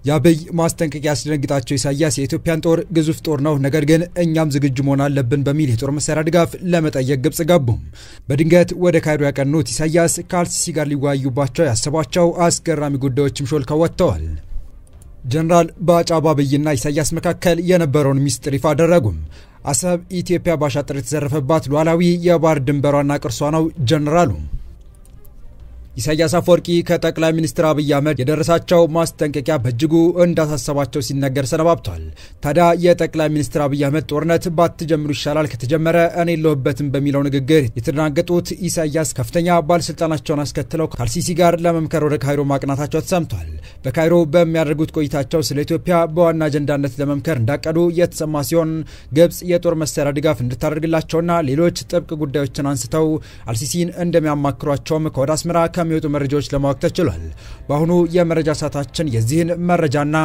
ያበይ ማስጠንቀቂያ ያስደነግጣቸው ኢሳያስ የኢትዮጵያን ጦር ግዙፍ ጦር ነው ነገር ግን እኛም ዝግጁ መሆን አለብን በሚል የጦር መሳሪያ ድጋፍ ለመጠየቅ ግብጽ ገቡ። በድንገት ወደ ካይሮ ያቀኑት ኢሳያስ ከአልሲሲ ጋር ሊወያዩባቸው ያሰቧቸው አስገራሚ ጉዳዮችም ሾልከው ወጥተዋል። ጀነራል ባጫ ባብይና ኢሳያስ መካከል የነበረውን ሚስጥር ይፋ አደረጉ። አሰብ ኢትዮጵያ ባሻጥር የተዘረፈባት ሉዓላዊ የባህር ድንበሯና ቅርሷ ነው ጀነራሉ። ኢሳያስ አፈወርቂ ከጠቅላይ ሚኒስትር አብይ አህመድ የደረሳቸው ማስጠንቀቂያ በእጅጉ እንዳሳሰባቸው ሲነገር ሰነባብቷል። ታዲያ የጠቅላይ ሚኒስትር አብይ አህመድ ጦርነት ባትጀምሩ ይሻላል ከተጀመረ እኔ የለሁበትም በሚለው ንግግር የተደናገጡት ኢሳያስ ከፍተኛ ባለስልጣናቸውን አስከትለው ከአልሲሲ ጋር ለመምከር ወደ ካይሮ ማቅናታቸው ተሰምቷል። በካይሮ በሚያደርጉት ቆይታቸው ስለ ኢትዮጵያ በዋና አጀንዳነት ለመምከር እንዳቀዱ የተሰማ ሲሆን ግብጽ የጦር መሳሪያ ድጋፍ እንድታደርግላቸውና ሌሎች ጥብቅ ጉዳዮችን አንስተው አልሲሲን እንደሚያማክሯቸውም ከወደ አስመራ የሚወጡ መረጃዎች ለማወቅ ተችሏል። በአሁኑ የመረጃ ሰዓታችን የዚህን መረጃና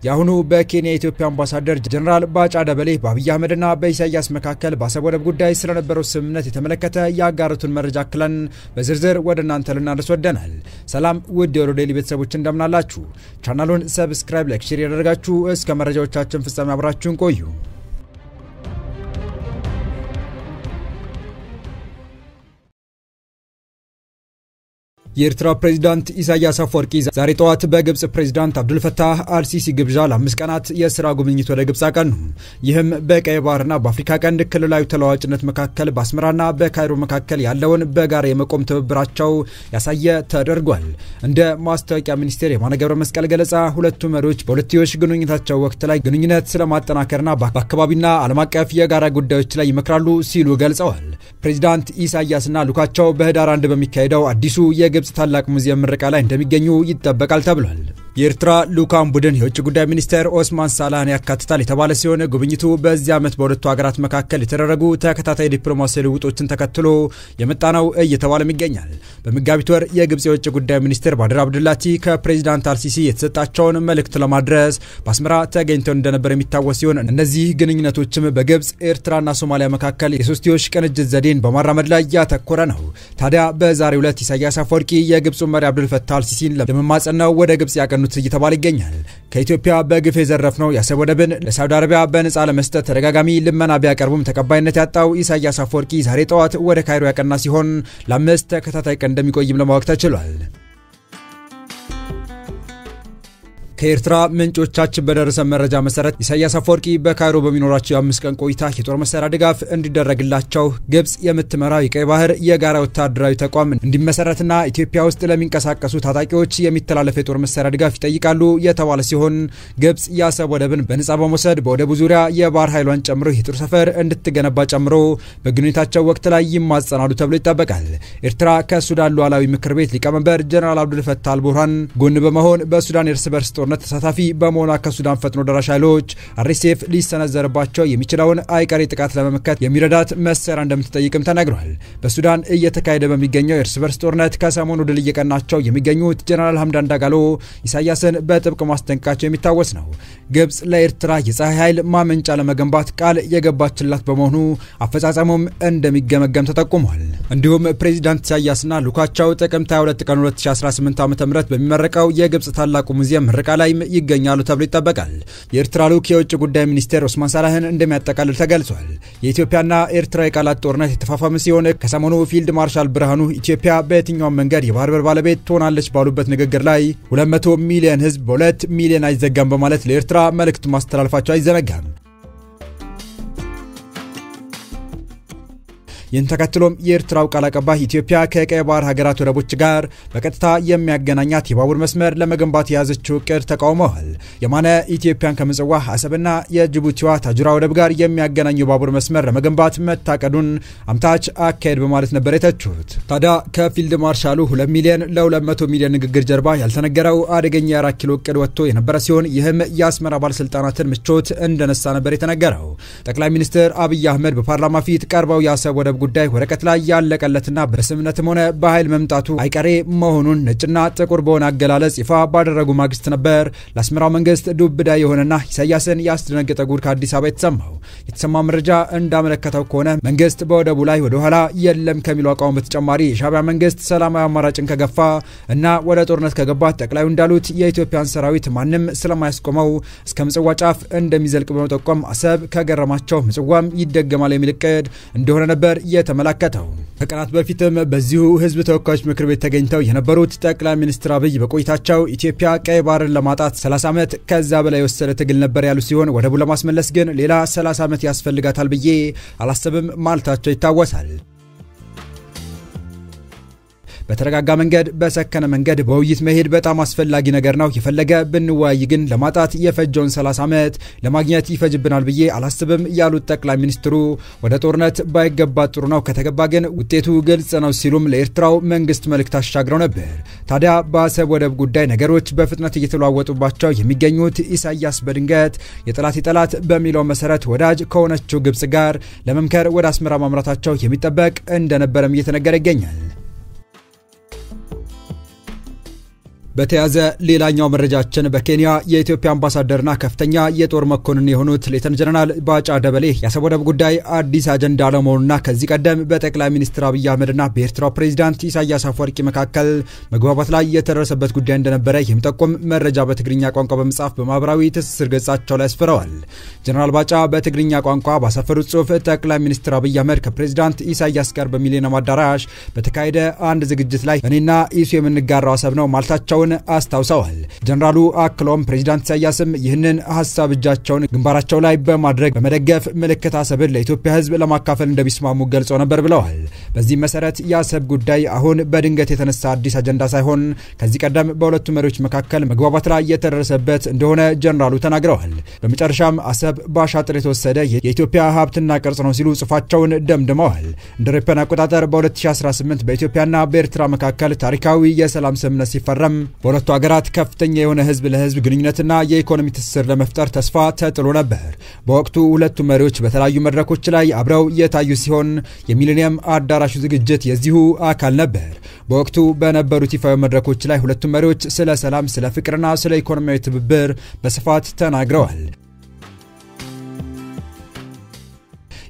የአሁኑ በኬንያ የኢትዮጵያ አምባሳደር ጀነራል ባጫ ደበሌ በአብይ አህመድና በኢሳያስ መካከል በአሰብ ወደብ ጉዳይ ስለነበረው ስምምነት የተመለከተ ያጋሩትን መረጃ አክለን በዝርዝር ወደ እናንተ ልናደርስ ወደናል። ሰላም ውድ የሮድ ዴይሊ ቤተሰቦች እንደምናላችሁ። ቻናሉን ሰብስክራይብ፣ ላይክ፣ ሼር ያደርጋችሁ እስከ መረጃዎቻችን ፍጻሜ አብራችሁን ቆዩ። የኤርትራ ፕሬዝዳንት ኢሳያስ አፈወርቂ ዛሬ ጠዋት በግብጽ ፕሬዝዳንት አብዱልፈታህ አልሲሲ ግብዣ ለ5 ቀናት የሥራ ጉብኝት ወደ ግብጽ አቀኑ። ይህም በቀይ ባህርና በአፍሪካ ቀንድ ክልላዊ ተለዋዋጭነት መካከል በአስመራና በካይሮ መካከል ያለውን በጋራ የመቆም ትብብራቸው ያሳየ ተደርጓል። እንደ ማስታወቂያ ሚኒስቴር የማነ ገብረ መስቀል ገለጻ ሁለቱ መሪዎች በሁለትዮሽ ግንኙነታቸው ወቅት ላይ ግንኙነት ስለማጠናከርና በአካባቢና ዓለም አቀፍ የጋራ ጉዳዮች ላይ ይመክራሉ ሲሉ ገልጸዋል። ፕሬዝዳንት ኢሳያስና ሉካቸው በህዳር 1 በሚካሄደው አዲሱ የግብጽ ታላቅ ሙዚየም ምረቃ ላይ እንደሚገኙ ይጠበቃል ተብሏል። የኤርትራ ሉካን ቡድን የውጭ ጉዳይ ሚኒስትር ኦስማን ሳላህን ያካትታል የተባለ ሲሆን ጉብኝቱ በዚህ ዓመት በሁለቱ ሀገራት መካከል የተደረጉ ተከታታይ ዲፕሎማሲያዊ ልውጦችን ተከትሎ የመጣነው እየተባለም ይገኛል። በመጋቢት ወር የግብጽ የውጭ ጉዳይ ሚኒስትር ባድር አብዱላቲ ከፕሬዝዳንት አልሲሲ የተሰጣቸውን መልእክት ለማድረስ በአስመራ ተገኝተው እንደነበር የሚታወስ ሲሆን እነዚህ ግንኙነቶችም በግብጽ ኤርትራና ሶማሊያ መካከል የሶስትዮሽ ቅንጅት ዘዴን በማራመድ ላይ ያተኮረ ነው። ታዲያ በዛሬው ዕለት ኢሳያስ አፈወርቂ የግብጹ መሪ አብዱልፈታህ አልሲሲን ለመማጸን ነው ወደ ግብጽ ያቀኑት እየተባለ ይገኛል። ከኢትዮጵያ በግፍ የዘረፍነው የአሰብ ወደብን ለሳውዲ አረቢያ በነጻ ለመስጠት ተደጋጋሚ ልመና ቢያቀርቡም ተቀባይነት ያጣው ኢሳያስ አፈወርቂ ዛሬ ጠዋት ወደ ካይሮ ያቀና ሲሆን ለ5 ተከታታይ ቀን እንደሚቆይም ለማወቅ ተችሏል። ከኤርትራ ምንጮቻችን በደረሰ መረጃ መሰረት ኢሳያስ አፈወርቂ በካይሮ በሚኖራቸው የ5 ቀን ቆይታ የጦር መሳሪያ ድጋፍ እንዲደረግላቸው ግብጽ የምትመራው የቀይ ባህር የጋራ ወታደራዊ ተቋም እንዲመሰረትና ኢትዮጵያ ውስጥ ለሚንቀሳቀሱ ታጣቂዎች የሚተላለፍ የጦር መሳሪያ ድጋፍ ይጠይቃሉ የተባለ ሲሆን ግብጽ የአሰብ ወደብን በነጻ በመውሰድ በወደቡ ዙሪያ የባህር ኃይሏን ጨምሮ የጦር ሰፈር እንድትገነባ ጨምሮ በግንኙነታቸው ወቅት ላይ ይማጸናሉ ተብሎ ይጠበቃል። ኤርትራ ከሱዳን ሉዓላዊ ምክር ቤት ሊቀመንበር ጀነራል አብዱልፈታህ አልቡርሃን ጎን በመሆን በሱዳን እርስ በርስ ጦርነት ተሳታፊ በመሆኗ ከሱዳን ፈጥኖ ደራሽ ኃይሎች አርኤስኤፍ ሊሰነዘርባቸው የሚችለውን አይቀሬ ጥቃት ለመመከት የሚረዳት መሳሪያ እንደምትጠይቅም ተነግሯል። በሱዳን እየተካሄደ በሚገኘው የእርስ በርስ ጦርነት ከሰሞኑ ድል እየቀናቸው የሚገኙት ጀነራል ሐምዳን ዳጋሎ ኢሳያስን በጥብቅ ማስጠንቀቃቸው የሚታወስ ነው። ግብጽ ለኤርትራ የፀሐይ ኃይል ማመንጫ ለመገንባት ቃል የገባችላት በመሆኑ አፈጻጸሙም እንደሚገመገም ተጠቁሟል። እንዲሁም ፕሬዝዳንት ኢሳያስና ሉካቸው ጥቅምት 22 ቀን 2018 ዓ.ም በሚመረቀው የግብጽ ታላቁ ሙዚየም ምረቃ ላይ ይገኛሉ ተብሎ ይጠበቃል። የኤርትራ ሉክ የውጭ ጉዳይ ሚኒስትር ኦስማን ሳላህን እንደሚያጠቃልል ተገልጿል። የኢትዮጵያና ኤርትራ የቃላት ጦርነት የተፋፋመ ሲሆን ከሰሞኑ ፊልድ ማርሻል ብርሃኑ ኢትዮጵያ በየትኛውም መንገድ የባህር በር ባለቤት ትሆናለች ባሉበት ንግግር ላይ 200 ሚሊዮን ሕዝብ በ2 ሚሊዮን አይዘጋም በማለት ለኤርትራ መልእክት ማስተላለፋቸው አይዘነጋም። ይህን ተከትሎም የኤርትራው ቃል አቀባይ ኢትዮጵያ ከቀይ ባህር ሀገራት ወደቦች ጋር በቀጥታ የሚያገናኛት የባቡር መስመር ለመገንባት የያዘችው እቅድ ተቃውመዋል። የማነ ኢትዮጵያን ከምጽዋ አሰብና የጅቡቲዋ ታጁራ ወደብ ጋር የሚያገናኙ የባቡር መስመር ለመገንባት መታቀዱን አምታች አካሄድ በማለት ነበር የተቹት። ታዲያ ከፊልድ ማርሻሉ 2 ሚሊዮን ለ200 ሚሊዮን ንግግር ጀርባ ያልተነገረው አደገኛ የ4 ኪሎ እቅድ ወጥቶ የነበረ ሲሆን ይህም የአስመራ ባለስልጣናትን ምቾት እንደነሳ ነበር የተነገረው። ጠቅላይ ሚኒስትር አብይ አህመድ በፓርላማ ፊት ቀርበው የአሰብ ወደብ ወደብ ጉዳይ ወረቀት ላይ ያለቀለትና በስምነትም ሆነ በኃይል መምጣቱ አይቀሬ መሆኑን ነጭና ጥቁር በሆነ አገላለጽ ይፋ ባደረጉ ማግስት ነበር ለአስመራው መንግስት ዱብዳ የሆነና ኢሳያስን ያስደነገጠ ጉድ ከአዲስ አበባ የተሰማ መረጃ እንዳመለከተው ከሆነ መንግስት በወደቡ ላይ ወደ ኋላ የለም ከሚለው አቋም በተጨማሪ የሻዕቢያ መንግስት ሰላማዊ አማራጭን ከገፋ እና ወደ ጦርነት ከገባ ጠቅላዩ እንዳሉት የኢትዮጵያን ሰራዊት ማንም ስለማያስቆመው እስከ ምጽዋ ጫፍ እንደሚዘልቅ በመጠቆም አሰብ ከገረማቸው ምጽዋም ይደገማል የሚል እቅድ እንደሆነ ነበር የተመለከተው። ከቀናት በፊትም በዚሁ ህዝብ ተወካዮች ምክር ቤት ተገኝተው የነበሩት ጠቅላይ ሚኒስትር አብይ በቆይታቸው ኢትዮጵያ ቀይ ባህርን ለማጣት 30 ዓመት ከዛ በላይ የወሰደ ትግል ነበር ያሉ ሲሆን ወደቡ ለማስመለስ ግን ሌላ 30 ዓመት ያስፈልጋታል ብዬ አላሰብም ማለታቸው ይታወሳል። በተረጋጋ መንገድ በሰከነ መንገድ በውይይት መሄድ በጣም አስፈላጊ ነገር ነው። የፈለገ ብንወያይ ግን ለማጣት የፈጀውን 30 ዓመት ለማግኘት ይፈጅብናል ብዬ አላስብም ያሉት ጠቅላይ ሚኒስትሩ ወደ ጦርነት ባይገባ ጥሩ ነው፣ ከተገባ ግን ውጤቱ ግልጽ ነው ሲሉም ለኤርትራው መንግስት መልእክት አሻግረው ነበር። ታዲያ በአሰብ ወደብ ጉዳይ ነገሮች በፍጥነት እየተለዋወጡባቸው የሚገኙት ኢሳያስ በድንገት የጠላት በሚለው መሰረት ወዳጅ ከሆነችው ግብጽ ጋር ለመምከር ወደ አስመራ ማምራታቸው የሚጠበቅ እንደነበረም እየተነገረ ይገኛል። በተያዘ ሌላኛው መረጃችን በኬንያ የኢትዮጵያ አምባሳደርና ከፍተኛ የጦር መኮንን የሆኑት ሌተና ጀነራል ባጫ ደበሌ የአሰብ ወደብ ጉዳይ አዲስ አጀንዳ አለመሆኑና ከዚህ ቀደም በጠቅላይ ሚኒስትር አብይ አህመድና በኤርትራው ፕሬዝዳንት ኢሳያስ አፈወርቂ መካከል መግባባት ላይ የተደረሰበት ጉዳይ እንደነበረ የሚጠቁም መረጃ በትግርኛ ቋንቋ በመጻፍ በማህበራዊ ትስስር ገጻቸው ላይ አስፍረዋል። ጀነራል ባጫ በትግርኛ ቋንቋ ባሰፈሩት ጽሑፍ ጠቅላይ ሚኒስትር አብይ አህመድ ከፕሬዝዳንት ኢሳያስ ጋር በሚሊኒየም አዳራሽ በተካሄደ አንድ ዝግጅት ላይ እኔና ኢሱ የምንጋራው አሰብ ነው ማለታቸው አስታውሰዋል። ጀነራሉ አክሎም ፕሬዝዳንት ኢሳያስም ይህንን ሐሳብ እጃቸውን ግንባራቸው ላይ በማድረግ በመደገፍ ምልክት አሰብን ለኢትዮጵያ ሕዝብ ለማካፈል እንደሚስማሙ ገልጸው ነበር ብለዋል። በዚህ መሰረት የአሰብ ጉዳይ አሁን በድንገት የተነሳ አዲስ አጀንዳ ሳይሆን ከዚህ ቀደም በሁለቱ መሪዎች መካከል መግባባት ላይ የተደረሰበት እንደሆነ ጀነራሉ ተናግረዋል። በመጨረሻም አሰብ በአሻጥር የተወሰደ የኢትዮጵያ ሀብትና ቅርጽ ነው ሲሉ ጽሑፋቸውን ደምድመዋል። እንደ አውሮፓውያን አቆጣጠር በ2018 በኢትዮጵያና በኤርትራ መካከል ታሪካዊ የሰላም ስምምነት ሲፈረም በሁለቱ ሀገራት ከፍተኛ የሆነ ህዝብ ለህዝብ ግንኙነትና የኢኮኖሚ ትስስር ለመፍጠር ተስፋ ተጥሎ ነበር። በወቅቱ ሁለቱ መሪዎች በተለያዩ መድረኮች ላይ አብረው የታዩ ሲሆን የሚሊኒየም አዳራሹ ዝግጅት የዚሁ አካል ነበር። በወቅቱ በነበሩት ይፋዊ መድረኮች ላይ ሁለቱ መሪዎች ስለ ሰላም፣ ስለ ፍቅርና ስለ ኢኮኖሚያዊ ትብብር በስፋት ተናግረዋል።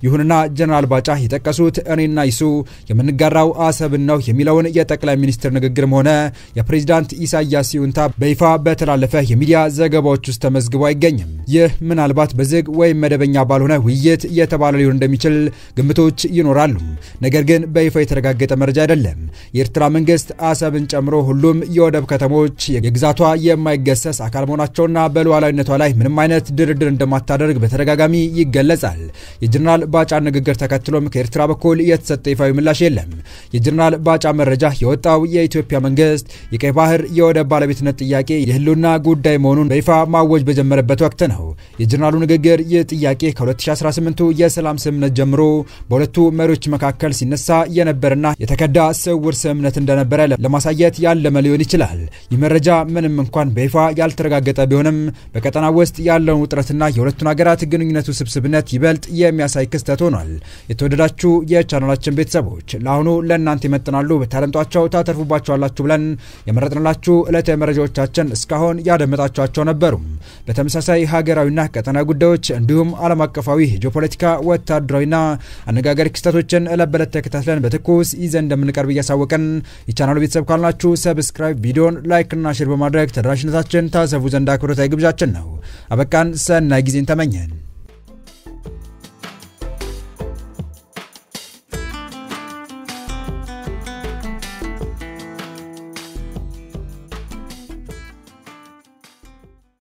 ይሁንና ጀነራል ባጫ የጠቀሱት እኔና ኢሱ የምንጋራው አሰብን ነው የሚለውን የጠቅላይ ሚኒስትር ንግግርም ሆነ የፕሬዝዳንት ኢሳያስ ይሁንታ በይፋ በተላለፈ የሚዲያ ዘገባዎች ውስጥ ተመዝግቦ አይገኝም። ይህ ምናልባት በዝግ ወይም መደበኛ ባልሆነ ውይይት የተባለ ሊሆን እንደሚችል ግምቶች ይኖራሉ። ነገር ግን በይፋ የተረጋገጠ መረጃ አይደለም። የኤርትራ መንግስት አሰብን ጨምሮ ሁሉም የወደብ ከተሞች የግዛቷ የማይገሰስ አካል መሆናቸውና በሉዓላዊነቷ ላይ ምንም አይነት ድርድር እንደማታደርግ በተደጋጋሚ ይገለጻል። የጀነራል ባጫ ንግግር ተከትሎም ከኤርትራ በኩል የተሰጠ ይፋዊ ምላሽ የለም። የጀነራል ባጫ መረጃ የወጣው የኢትዮጵያ መንግስት የቀይ ባህር የወደብ ባለቤትነት ጥያቄ የህልውና ጉዳይ መሆኑን በይፋ ማወጅ በጀመረበት ወቅት ነው። የጀነራሉ ንግግር ይህ ጥያቄ ከ2018 የሰላም ስምምነት ጀምሮ በሁለቱ መሪዎች መካከል ሲነሳ የነበረና የተከዳ ስውር ስምምነት እንደነበረ ለማሳየት ያለመ ሊሆን ይችላል። ይህ መረጃ ምንም እንኳን በይፋ ያልተረጋገጠ ቢሆንም በቀጠናው ውስጥ ያለውን ውጥረትና የሁለቱን ሀገራት ግንኙነት ውስብስብነት ይበልጥ የሚያሳይ ክስተት ሆኗል። የተወደዳችሁ የቻናላችን ቤተሰቦች ለአሁኑ ለእናንተ ይመጥናሉ በታለምጧቸው ታተርፉባቸዋላችሁ ብለን የመረጥንላችሁ ዕለታዊ መረጃዎቻችን እስካሁን ያደመጣችኋቸው ነበሩ። በተመሳሳይ ሀገራዊና ቀጠናዊ ጉዳዮች እንዲሁም ዓለም አቀፋዊ ጂኦፖለቲካ፣ ወታደራዊና አነጋጋሪ ክስተቶችን ዕለት ተከታትለን በትኩስ ይዘን እንደምንቀርብ እያሳወቀን የቻናሉ ቤተሰብ ካልናችሁ ሰብስክራይብ፣ ቪዲዮን ላይክ እና ሼር በማድረግ ተደራሽነታችን ታሰፉ ዘንድ አክብሮታዊ ግብዣችን ነው። አበቃን። ሰናይ ጊዜን ተመኘን።